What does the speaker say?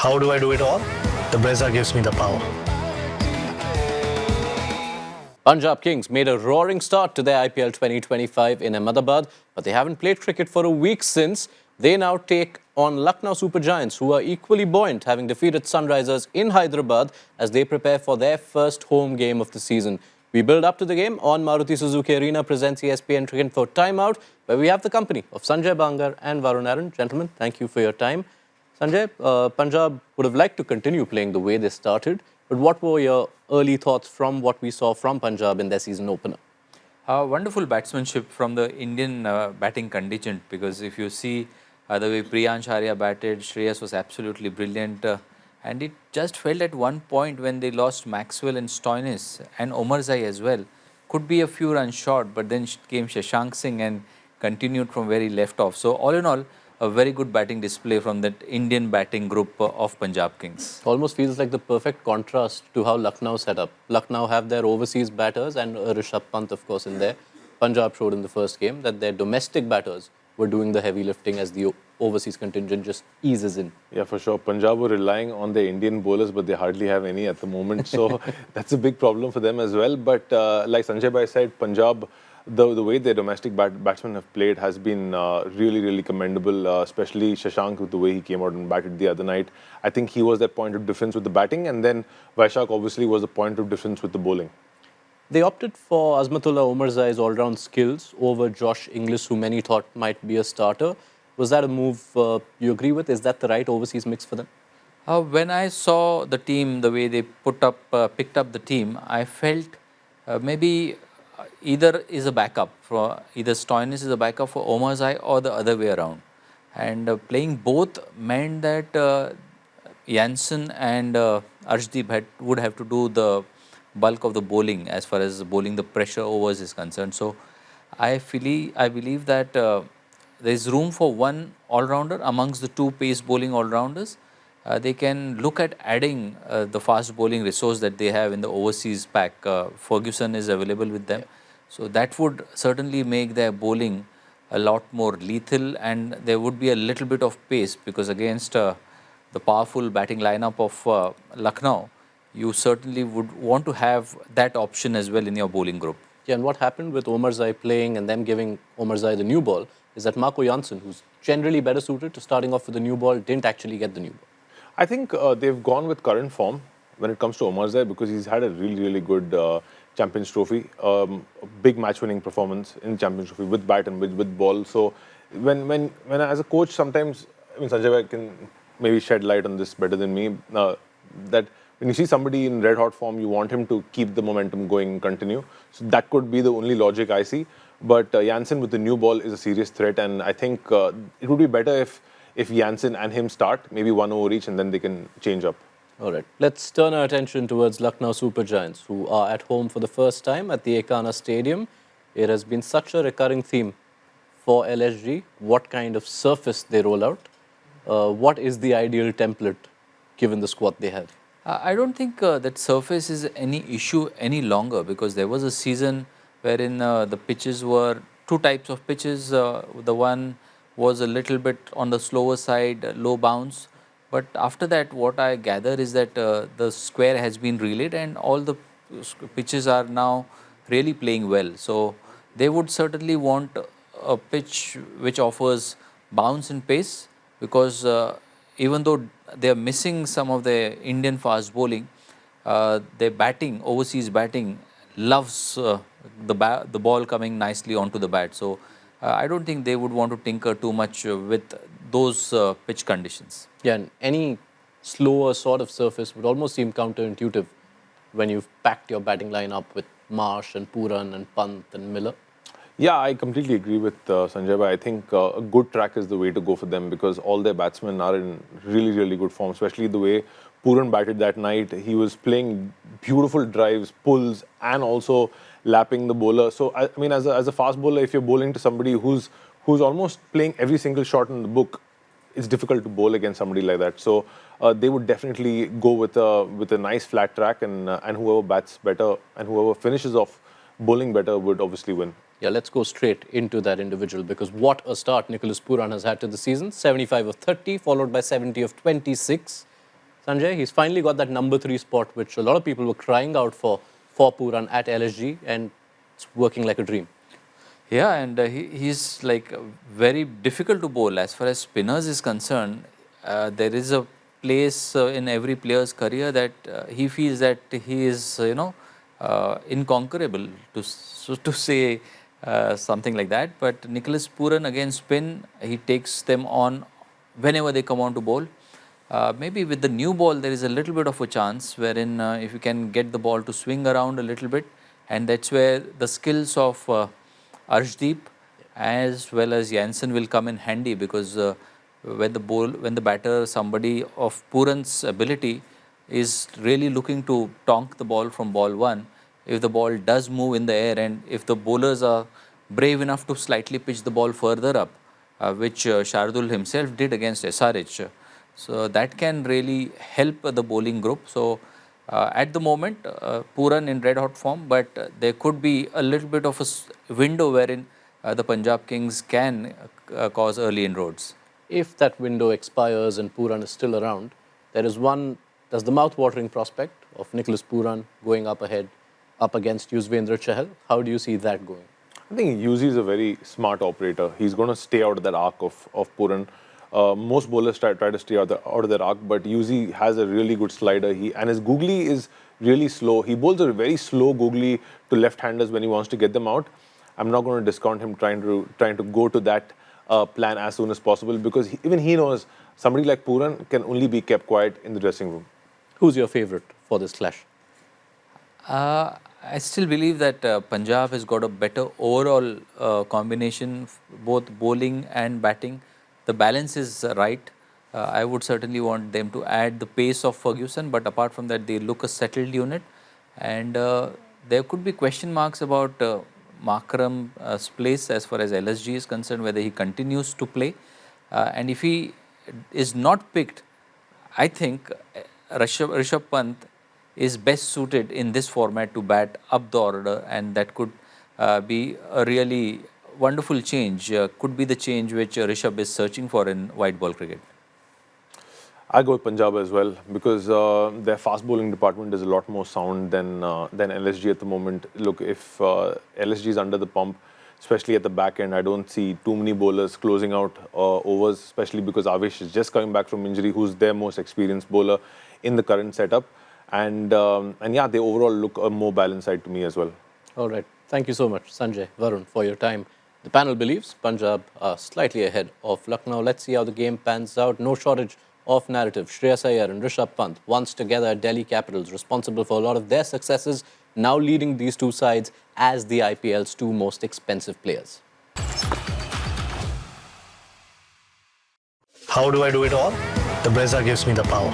How do I do it all? The Brezza gives me the power. Punjab Kings made a roaring start to their IPL 2025 in Ahmedabad, but they haven't played cricket for a week since. They now take on Lucknow Super Giants, who are equally buoyant, having defeated Sunrisers in Hyderabad as they prepare for their first home game of the season. We build up to the game on Maruti Suzuki Arena presents ESPNcricinfo Timeout, where we have the company of Sanjay, Bangar and Varun. Gentlemen, thank you for your time. Sanjay, Punjab would have liked to continue playing the way they started, but what were your early thoughts from what we saw from Punjab in their season opener? Wonderful batsmanship from the Indian batting contingent, because if you see the way Priyansh Arya batted, Shreyas was absolutely brilliant. And it just felt at one point when they lost Maxwell and Stoinis and Omarzai as well. Could be a few runs short, but then came Shashank Singh and continued from where he left off. So all in all, a very good batting display from that Indian batting group of Punjab Kings. Almost feels like the perfect contrast to how Lucknow set up. Lucknow have their overseas batters and Rishabh Pant, of course, in there. Punjab showed in the first game that their domestic batters were doing the heavy lifting as the overseas contingent just eases in. Yeah, for sure. Punjab were relying on the Indian bowlers, but they hardly have any at the moment. So that's a big problem for them as well. But like Sanjay Bhai said, Punjab, the way their domestic batsmen have played has been really, really commendable, especially Shashank with the way he came out and batted the other night. I think he was that point of difference with the batting, and then Vaishak obviously was the point of difference with the bowling. They opted for Azmatullah Omarzai's all-round skills over Josh Inglis, who many thought might be a starter. Was that a move you agree with? Is that the right overseas mix for them? When I saw the team, the way they picked up the team, I felt maybe either is a backup for either Stoinis is a backup for Omarzai or the other way around. And playing both meant that Jansen and Arshdeep would have to do the bulk of the bowling as far as bowling the pressure overs is concerned. So I believe that there is room for one all-rounder amongst the two pace bowling all-rounders. They can look at adding the fast bowling resource that they have in the overseas pack. Ferguson is available with them. Yeah. So that would certainly make their bowling a lot more lethal, and there would be a little bit of pace, because against the powerful batting lineup of Lucknow, you certainly would want to have that option as well in your bowling group. Yeah, and what happened with Omarzai playing and them giving Omarzai the new ball is that Marco Jansen, who's generally better suited to starting off with the new ball, didn't actually get the new ball. I think they've gone with current form when it comes to Omarzai, because he's had a really, really good Champions Trophy, a big match-winning performance in Champions Trophy with bat and with ball. So when as a coach, sometimes, I mean, Sanjay Bhai can maybe shed light on this better than me, that when you see somebody in red-hot form, you want him to keep the momentum going and continue. So that could be the only logic I see. But Jansen with the new ball is a serious threat, and I think it would be better if Jansen and him start, maybe one over each, and then they can change up. All right, let's turn our attention towards Lucknow Super Giants, who are at home for the first time at the Ekana Stadium. It has been such a recurring theme for LSG, what kind of surface they roll out. What is the ideal template given the squad they have? I don't think that surface is any issue any longer, because there was a season wherein the pitches were two types of pitches. The one was a little bit on the slower side, low bounce. But after that, what I gather is that the square has been relayed and all the pitches are now really playing well. So they would certainly want a pitch which offers bounce and pace, because even though they are missing some of the Indian fast bowling, their batting, overseas batting, loves the ball coming nicely onto the bat. So I don't think they would want to tinker too much with those pitch conditions. Yeah, and any slower sort of surface would almost seem counterintuitive when you've packed your batting lineup with Marsh and Puran and Pant and Miller. Yeah, I completely agree with Sanjay Bhai. I think a good track is the way to go for them, because all their batsmen are in really, really good form, especially the way Puran batted that night. He was playing beautiful drives, pulls, and also lapping the bowler. So, I mean, as a fast bowler, if you're bowling to somebody who's almost playing every single shot in the book, it's difficult to bowl against somebody like that. So, they would definitely go with a nice flat track, and whoever bats better and whoever finishes off bowling better would obviously win. Yeah, let's go straight into that individual, because what a start Nicholas Puran has had to the season. 75 of 30, followed by 70 of 26. Sanjay, he's finally got that number 3 spot, which a lot of people were crying out for Puran at LSG, and it's working like a dream. Yeah, and he's like very difficult to bowl as far as spinners is concerned. There is a place in every player's career that he feels that he is, inconquerable to say something like that. But Nicholas Puran against spin, he takes them on whenever they come on to bowl. Maybe with the new ball, there is a little bit of a chance wherein if you can get the ball to swing around a little bit, and that's where the skills of Arshdeep as well as Jansen will come in handy, because when the batter, somebody of Puran's ability, is really looking to tonk the ball from ball 1, if the ball does move in the air and if the bowlers are brave enough to slightly pitch the ball further up, which Shardul himself did against SRH, so that can really help the bowling group. So at the moment, Puran in red hot form, but there could be a little bit of a window wherein the Punjab Kings can cause early inroads. If that window expires and Puran is still around, there's the mouth-watering prospect of Nicholas Puran going up ahead, up against Yuzvendra Chahal. How do you see that going? I think Yuzi is a very smart operator. He's going to stay out of that arc of Puran. Most bowlers try to stay out of their arc, but Yuzi has a really good slider. And his googly is really slow. He bowls a very slow googly to left-handers when he wants to get them out. I'm not going to discount him trying to go to that plan as soon as possible, because even he knows somebody like Puran can only be kept quiet in the dressing room. Who's your favorite for this clash? I still believe that Punjab has got a better overall combination, both bowling and batting. The balance is right. I would certainly want them to add the pace of Ferguson, but apart from that, they look a settled unit. And there could be question marks about Makram's place as far as LSG is concerned, whether he continues to play. And if he is not picked, I think Rishabh Pant is best suited in this format to bat up the order, and that could be a really wonderful change, could be the change which Rishabh is searching for in white ball cricket. I go with Punjab as well, because their fast bowling department is a lot more sound than LSG at the moment. Look, if LSG is under the pump, especially at the back end, I don't see too many bowlers closing out overs, especially because Avesh is just coming back from injury, who's their most experienced bowler in the current setup. And yeah, they overall look a more balanced side to me as well. All right. Thank you so much, Sanjay, Varun, for your time. The panel believes Punjab are slightly ahead of Lucknow. Let's see how the game pans out. No shortage of narrative. Shreyas Iyer and Rishabh Pant, once together at Delhi Capitals, responsible for a lot of their successes, now leading these two sides as the IPL's two most expensive players. How do I do it all? The Brezza gives me the power.